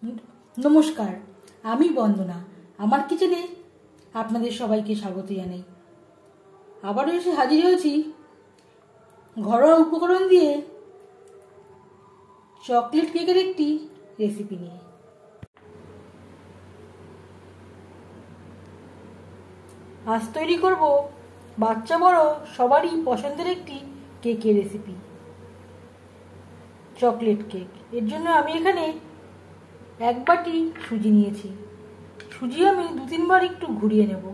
নমস্কার, আমি বন্দনা। আমার কিচেনে আপনাদের সবাইকে স্বাগত জানাই। আবারও এসে হাজির হয়েছি ঘরোয়া উপকরণ দিয়ে চকলেট কেকের একটি রেসিপি নিয়ে। আজ তৈরি করব বাচ্চা বড় সবারই পছন্দের একটি কেকের রেসিপি, চকলেট কেক। এর জন্য আমি এখানে 1 বাটি সুজি নিয়েছি। সুজি আমি 2-3 বার একটু ঘুরিয়ে নেব।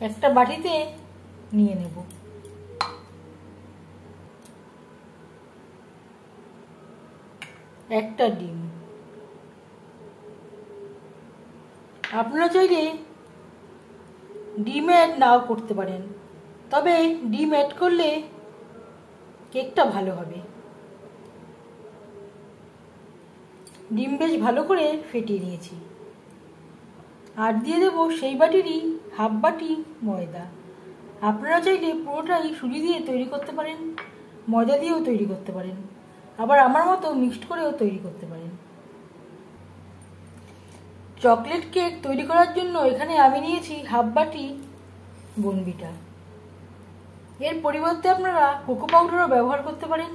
একটা বাটিতে নিয়ে নেব। একটা ডিম। আপনারা চাইলে ডিম অ্যাড নাও করতে পারেন, তবে ডিম অ্যাড করলে কেকটা ভালো হবে। ডিম বেশ ভালো করে ফেটিয়ে নিয়েছি। আর দিয়ে দেবো সেই বাটিরই 1/2 বাটি ময়দা। আপনারা চাইলে পুরোটাই সুজি দিয়ে তৈরি করতে পারেন, ময়দা দিয়েও তৈরি করতে পারেন, আবার আমার মতো মিক্সড করেও তৈরি করতে পারেন। চকলেট কেক তৈরি করার জন্য এখানে আমি নিয়েছি 1/2 বাটি বোর্নভিটা। এর পরিবর্তে আপনারা কোকো পাউডারও ব্যবহার করতে পারেন,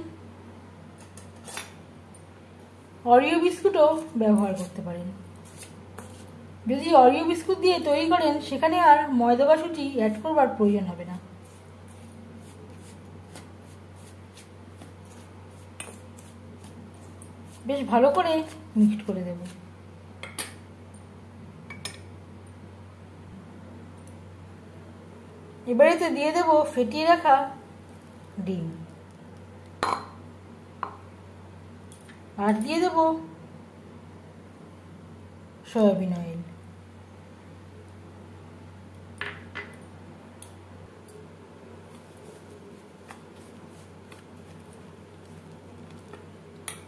অরিও বিস্কুটও ব্যবহার করতে পারেন। যদি অরিও বিস্কুট দিয়ে তৈরি করেন সেখানে আর ময়দা বা সুজি অ্যাড করবার প্রয়োজন হবে না। বেশ ভালো করে মিক্সড করে দেব। এবারেতে দিয়ে দেব ফেটিয়ে রাখা ডিম, আর দিয়ে দেব সয়াবিন অয়েল।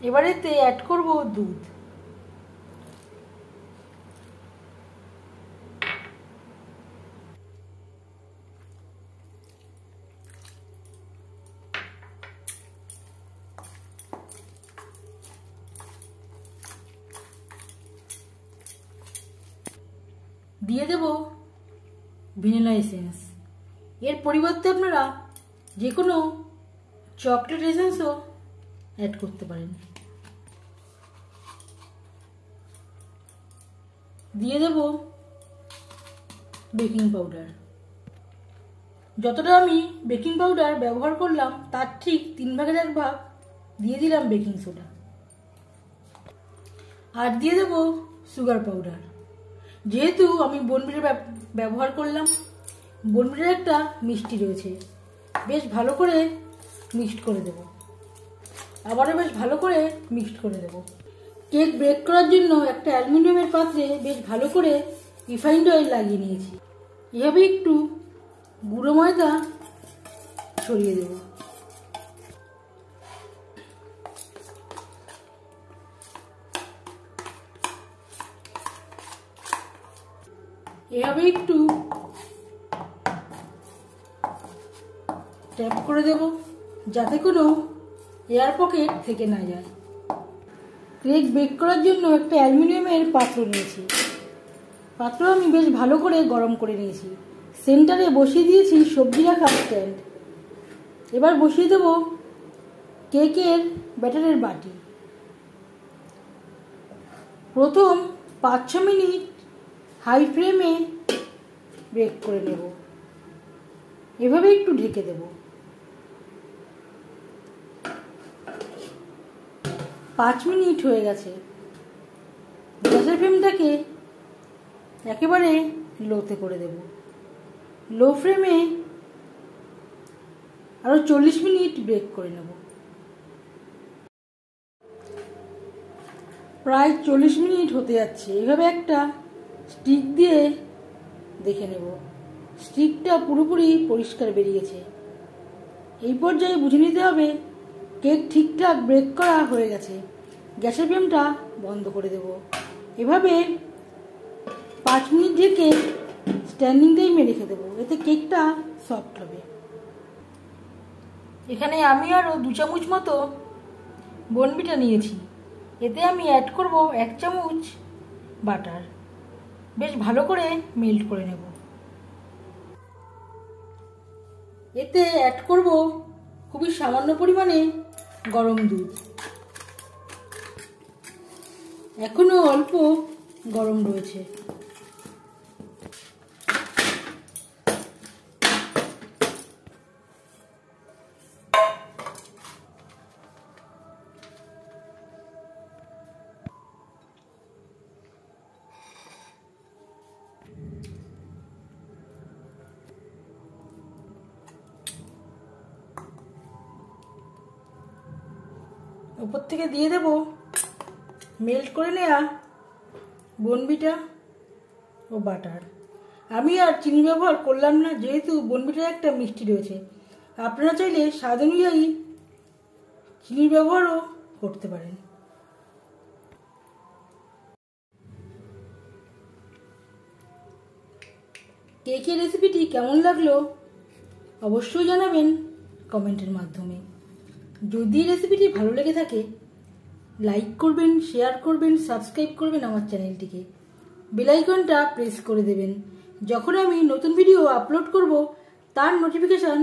এবারেতে অ্যাড করব দুধ। দিয়ে দেব ভ্যানিলা এসেন্স। এর পরিবর্তে আপনারা যে কোনো চকলেট এসেন্সও অ্যাড করতে পারেন। দিয়ে দেব বেকিং পাউডার। যতটা আমি বেকিং পাউডার ব্যবহার করলাম তার ঠিক 3 ভাগের 1 ভাগ দিয়ে দিলাম বেকিং সোডা। আর দিয়ে দেব সুগার পাউডার। যেহেতু আমি বোর্নভিটা ব্যবহার করলাম, বোর্নভিটার একটা মিষ্টি রয়েছে। বেশ ভালো করে মিক্সড করে দেব। আবারও বেশ ভালো করে মিক্সড করে দেব। কেক বেক করার জন্য একটা অ্যালুমিনিয়ামের পাত্রে বেশ ভালো করে রিফাইন্ড অয়েল লাগিয়ে নিয়েছি। এভাবে একটু গুঁড়ো ময়দা ছড়িয়ে দেব। এভাবে একটু ট্যাপ করে দেব যাতে কোনো এয়ার পকেট থেকে না যায়। কেক বেক করার জন্য একটা অ্যালুমিনিয়ামের পাত্র নিয়েছি। পাত্র আমি বেশ ভালো করে গরম করে নিয়েছি। সেন্টারে বসিয়ে দিয়েছি সবজি রাখার স্ট্যান্ড। এবার বসিয়ে দেব কেকের ব্যাটারের বাটি। প্রথম 5-6 মিনিট হাই ফ্লেমে বেক করে নেব। এভাবে একটু ঢেকে দেব। 5 মিনিট হয়ে গেছে। গ্যাসের ফ্লেমটাকে একেবারে লোতে করে দেব। লো ফ্লেমে আরো 40 মিনিট বেক করে নেব। প্রায় 40 মিনিট হতে যাচ্ছে। এভাবে একটা স্টিক দিয়ে দেখে নেব স্টিকটা পুরোপুরি পরিষ্কার বেরিয়েছে। এই পর্যায়ে বুঝে নিতে হবে কেক ঠিকঠাক বেক করা হয়ে গেছে। গ্যাসের ফ্লেমটা বন্ধ করে দেব। এভাবে 5 মিনিট ঢেকে স্ট্যান্ডিং টাইমে রেখে দেবো, এতে কেকটা সফট হবে। এখানে আমি আরও 2 চামচ মতো বনবিটা নিয়েছি, এতে আমি অ্যাড করব 1 চামচ বাটার। বেশ ভালো করে মেল্ট করে নেব। এতে অ্যাড করব খুবই সামান্য পরিমাণে গরম দুধ। এখনো অল্প গরম রয়েছে। উপর থেকে দিয়ে দেব মেল্ট করে নেওয়া বনবিটা ও বাটার। আমি আর চিনি ব্যবহার করলাম না, যেহেতু বনবিটার একটা মিষ্টি রয়েছে। আপনারা চাইলে স্বাদ অনুযায়ী চিনির ব্যবহারও করতে পারেন। কেকের রেসিপিটি কেমন লাগলো অবশ্যই জানাবেন কমেন্টের মাধ্যমে। যদি রেসিপিটি ভালো লেগে থাকে লাইক করবেন, শেয়ার করবেন, সাবস্ক্রাইব করবেন আমার চ্যানেলটিকে। বেল আইকনটা প্রেস করে দেবেন। যখন আমি নতুন ভিডিও আপলোড করব তার নোটিফিকেশান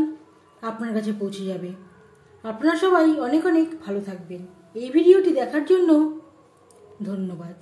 আপনার কাছে পৌঁছে যাবে। আপনারা সবাই অনেক অনেক ভালো থাকবেন। এই ভিডিওটি দেখার জন্য ধন্যবাদ।